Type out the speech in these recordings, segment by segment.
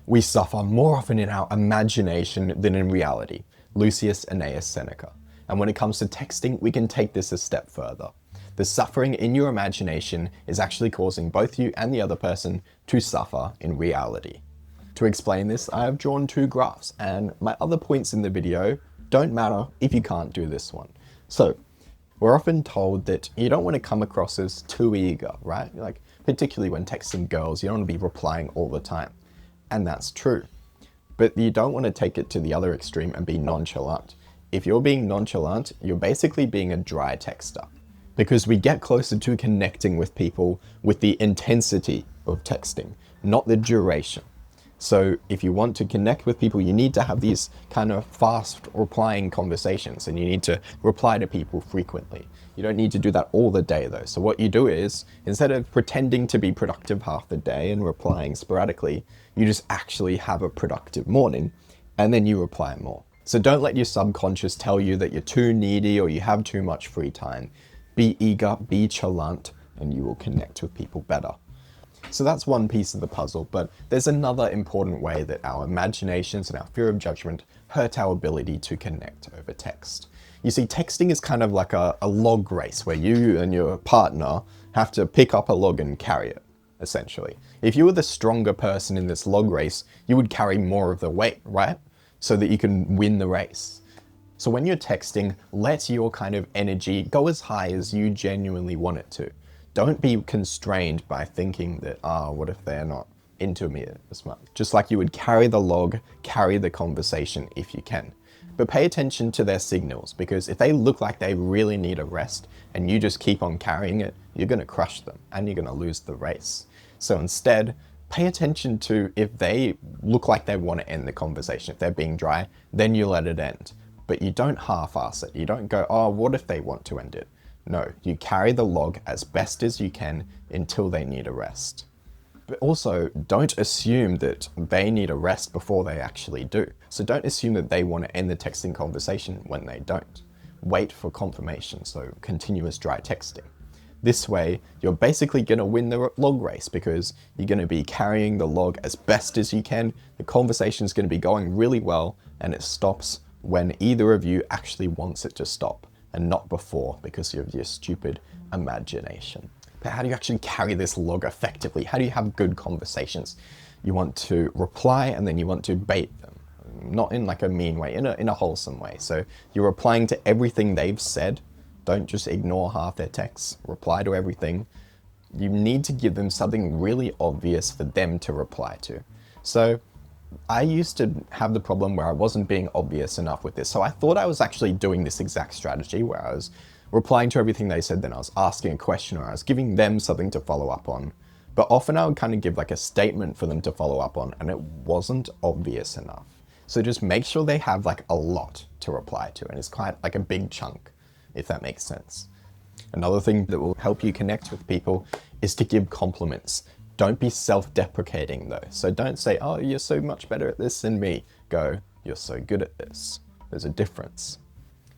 We suffer more often in our imagination than in reality. Lucius Annaeus Seneca. And when it comes to texting, we can take this a step further. The suffering in your imagination is actually causing both you and the other person to suffer in reality. To explain this, I have drawn two graphs, and my other points in the video don't matter if you can't do this one. So, we're often told that you don't want to come across as too eager, right? Like, particularly when texting girls, you don't want to be replying all the time. And that's true. But you don't want to take it to the other extreme and be nonchalant. If you're being nonchalant, you're basically being a dry texter. Because we get closer to connecting with people with the intensity of texting, not the duration. So if you want to connect with people, you need to have these kind of fast replying conversations, and you need to reply to people frequently. You don't need to do that all the day though. So what you do is, instead of pretending to be productive half the day and replying sporadically, you just actually have a productive morning, and then you reply more. So don't let your subconscious tell you that you're too needy or you have too much free time. Be eager, be chalant, and you will connect with people better. So that's one piece of the puzzle, but there's another important way that our imaginations and our fear of judgment hurt our ability to connect over text. You see, texting is kind of like a log race where you and your partner have to pick up a log and carry it, essentially. If you were the stronger person in this log race, you would carry more of the weight, right? So that you can win the race. So when you're texting, let your kind of energy go as high as you genuinely want it to. Don't be constrained by thinking that, what if they're not into me as much? Just like you would carry the log, carry the conversation if you can. But pay attention to their signals, because if they look like they really need a rest and you just keep on carrying it, you're going to crush them and you're going to lose the race. So instead, pay attention to if they look like they want to end the conversation. If they're being dry, then you let it end. But you don't half-ass it. You don't go, what if they want to end it? No, you carry the log as best as you can until they need a rest. But also, don't assume that they need a rest before they actually do. So don't assume that they want to end the texting conversation when they don't. Wait for confirmation, so continuous dry texting. This way, you're basically going to win the log race because you're going to be carrying the log as best as you can. The conversation's going to be going really well, and it stops when either of you actually wants it to stop, and not before because of your stupid imagination. But how do you actually carry this log effectively? How do you have good conversations? You want to reply and then you want to bait them. Not in like a mean way, in a wholesome way. So you're replying to everything they've said. Don't just ignore half their texts. Reply to everything. You need to give them something really obvious for them to reply to. So I used to have the problem where I wasn't being obvious enough with this. So I thought I was actually doing this exact strategy where I was replying to everything they said, then I was asking a question or I was giving them something to follow up on. But often I would kind of give like a statement for them to follow up on, and it wasn't obvious enough. So just make sure they have like a lot to reply to, and it's quite like a big chunk, if that makes sense. Another thing that will help you connect with people is to give compliments. Don't be self-deprecating though. So don't say, you're so much better at this than me. Go, you're so good at this. There's a difference.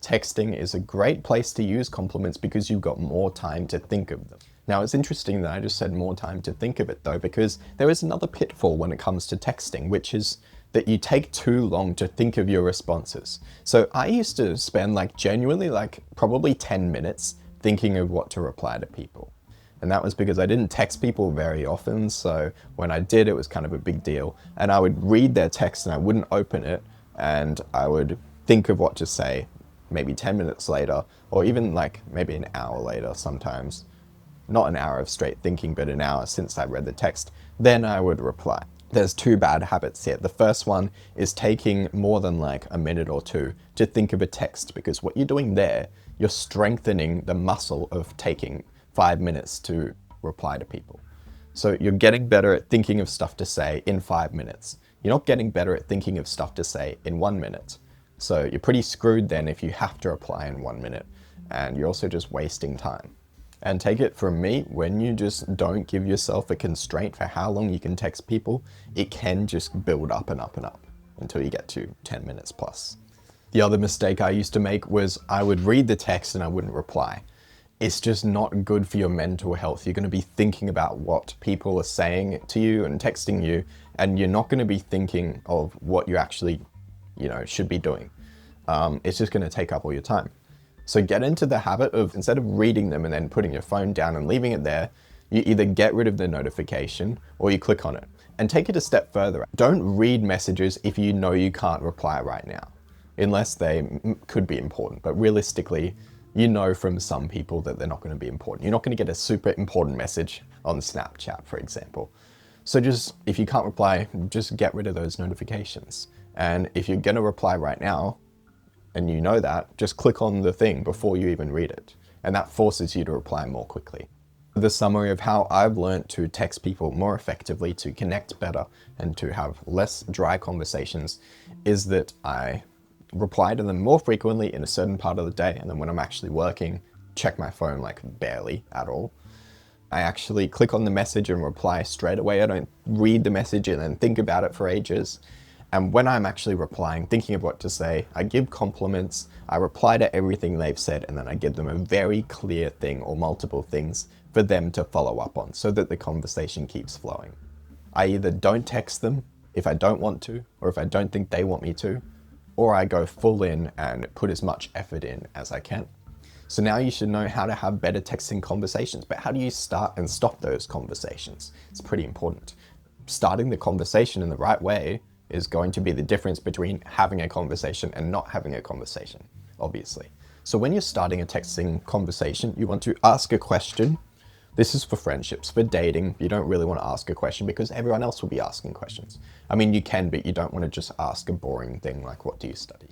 Texting is a great place to use compliments because you've got more time to think of them. Now it's interesting that I just said more time to think of it though, because there is another pitfall when it comes to texting, which is that you take too long to think of your responses. So I used to spend genuinely probably 10 minutes thinking of what to reply to people. And that was because I didn't text people very often, so when I did, it was kind of a big deal. And I would read their text and I wouldn't open it, and I would think of what to say maybe 10 minutes later, or even maybe an hour later sometimes. Not an hour of straight thinking, but an hour since I read the text. Then I would reply. There's two bad habits here. The first one is taking more than a minute or two to think of a text, because what you're doing there, you're strengthening the muscle of taking 5 minutes to reply to people. So you're getting better at thinking of stuff to say in 5 minutes. You're not getting better at thinking of stuff to say in 1 minute. So you're pretty screwed then if you have to reply in 1 minute, and you're also just wasting time. And take it from me, when you just don't give yourself a constraint for how long you can text people, it can just build up and up and up until you get to 10 minutes plus. The other mistake I used to make was I would read the text and I wouldn't reply. it's just not good for your mental health. You're going to be thinking about what people are saying to you and texting you, and you're not going to be thinking of what you actually, should be doing. It's just going to take up all your time. So get into the habit of, instead of reading them and then putting your phone down and leaving it there, you either get rid of the notification or you click on it. And take it a step further. Don't read messages if you know you can't reply right now, unless they could be important. But realistically, you know from some people that they're not going to be important. You're not going to get a super important message on Snapchat, for example. So just, if you can't reply, just get rid of those notifications. And if you're going to reply right now, and you know that, just click on the thing before you even read it. And that forces you to reply more quickly. The summary of how I've learned to text people more effectively, to connect better, and to have less dry conversations is that I reply to them more frequently in a certain part of the day, and then when I'm actually working, check my phone like barely at all. I actually click on the message and reply straight away. I don't read the message and then think about it for ages. And when I'm actually replying, thinking of what to say, I give compliments, I reply to everything they've said, and then I give them a very clear thing or multiple things for them to follow up on so that the conversation keeps flowing. I either don't text them if I don't want to, or if I don't think they want me to, or I go full in and put as much effort in as I can. So now you should know how to have better texting conversations, but how do you start and stop those conversations? It's pretty important. Starting the conversation in the right way is going to be the difference between having a conversation and not having a conversation, obviously. So when you're starting a texting conversation, you want to ask a question. This is for friendships. For dating, you don't really want to ask a question because everyone else will be asking questions. I mean, you can, but you don't want to just ask a boring thing like, what do you study?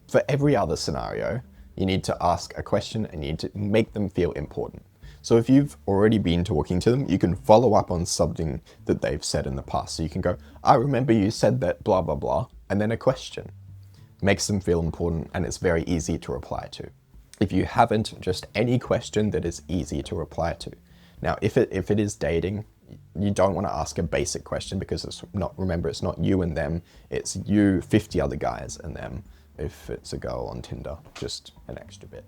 For every other scenario, you need to ask a question and you need to make them feel important. So if you've already been talking to them, you can follow up on something that they've said in the past. So you can go, I remember you said that blah, blah, blah, and then a question. Makes them feel important and it's very easy to reply to. If you haven't, just any question that is easy to reply to. Now, if it is dating, you don't want to ask a basic question because it's not you and them, it's you, 50 other guys and them. If it's a girl on Tinder, just an extra bit.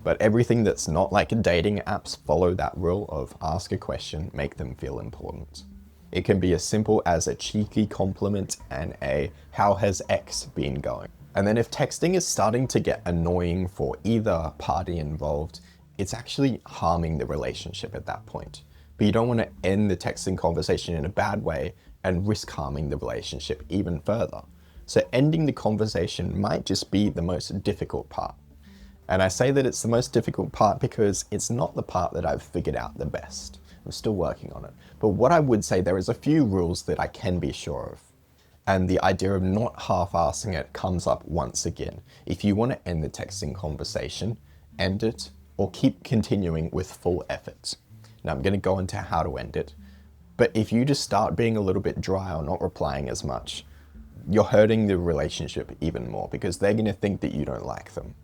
But everything that's not like dating apps follow that rule of ask a question, make them feel important. It can be as simple as a cheeky compliment and a how has X been going? And then if texting is starting to get annoying for either party involved, it's actually harming the relationship at that point. But you don't want to end the texting conversation in a bad way and risk harming the relationship even further. So ending the conversation might just be the most difficult part. And I say that it's the most difficult part because it's not the part that I've figured out the best. I'm still working on it. But what I would say, there is a few rules that I can be sure of. And the idea of not half-assing it comes up once again. If you want to end the texting conversation, end it or keep continuing with full effort. Now I'm going to go into how to end it. But if you just start being a little bit dry or not replying as much, you're hurting the relationship even more because they're going to think that you don't like them.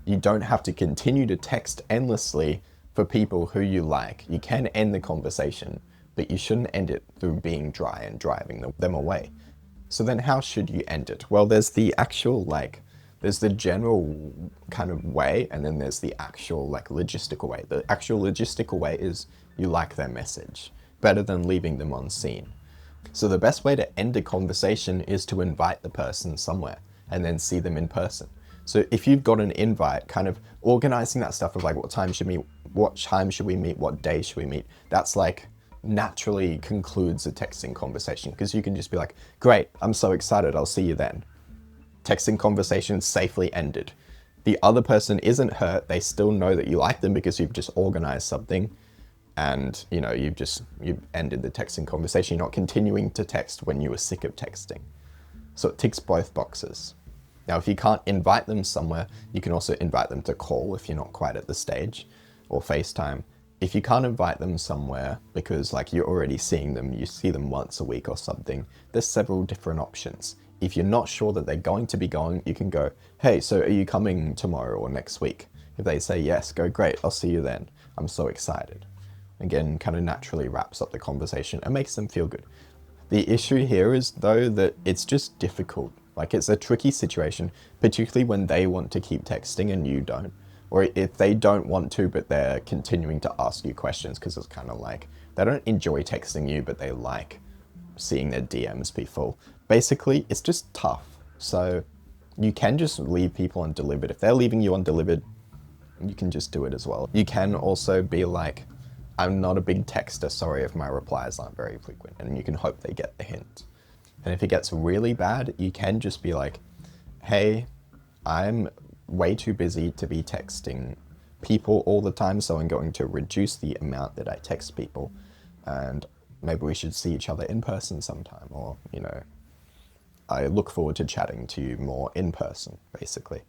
You don't have to continue to text endlessly for people who you like. You can end the conversation, but you shouldn't end it through being dry and driving them away. So then how should you end it? Well, there's the actual there's the general kind of way, and then there's the actual logistical way. The actual logistical way is you like their message, better than leaving them unseen. So the best way to end a conversation is to invite the person somewhere and then see them in person. So if you've got an invite, kind of organizing that stuff of what time should we meet, what day should we meet, that's naturally concludes a texting conversation because you can just be like, great, I'm so excited, I'll see you then. Texting conversation safely ended. The other person isn't hurt, they still know that you like them because you've just organized something and you've ended the texting conversation. You're not continuing to text when you were sick of texting. So it ticks both boxes. Now, if you can't invite them somewhere, you can also invite them to call if you're not quite at the stage, or FaceTime. If you can't invite them somewhere because you're already seeing them, you see them once a week or something, there's several different options. If you're not sure that they're going to be going, you can go, hey, so are you coming tomorrow or next week? If they say yes, go, great, I'll see you then. I'm so excited. Again, kind of naturally wraps up the conversation and makes them feel good. The issue here is, though, that it's just difficult. It's a tricky situation, particularly when they want to keep texting and you don't. Or if they don't want to, but they're continuing to ask you questions because it's kind of like they don't enjoy texting you, but they like seeing their DMs be full. Basically, it's just tough. So you can just leave people undelivered. If they're leaving you undelivered, you can just do it as well. You can also be like, I'm not a big texter, sorry if my replies aren't very frequent, and you can hope they get the hint. And if it gets really bad, you can just be like, hey, I'm way too busy to be texting people all the time, so I'm going to reduce the amount that I text people, and maybe we should see each other in person sometime, or, you know, I look forward to chatting to you more in person, basically.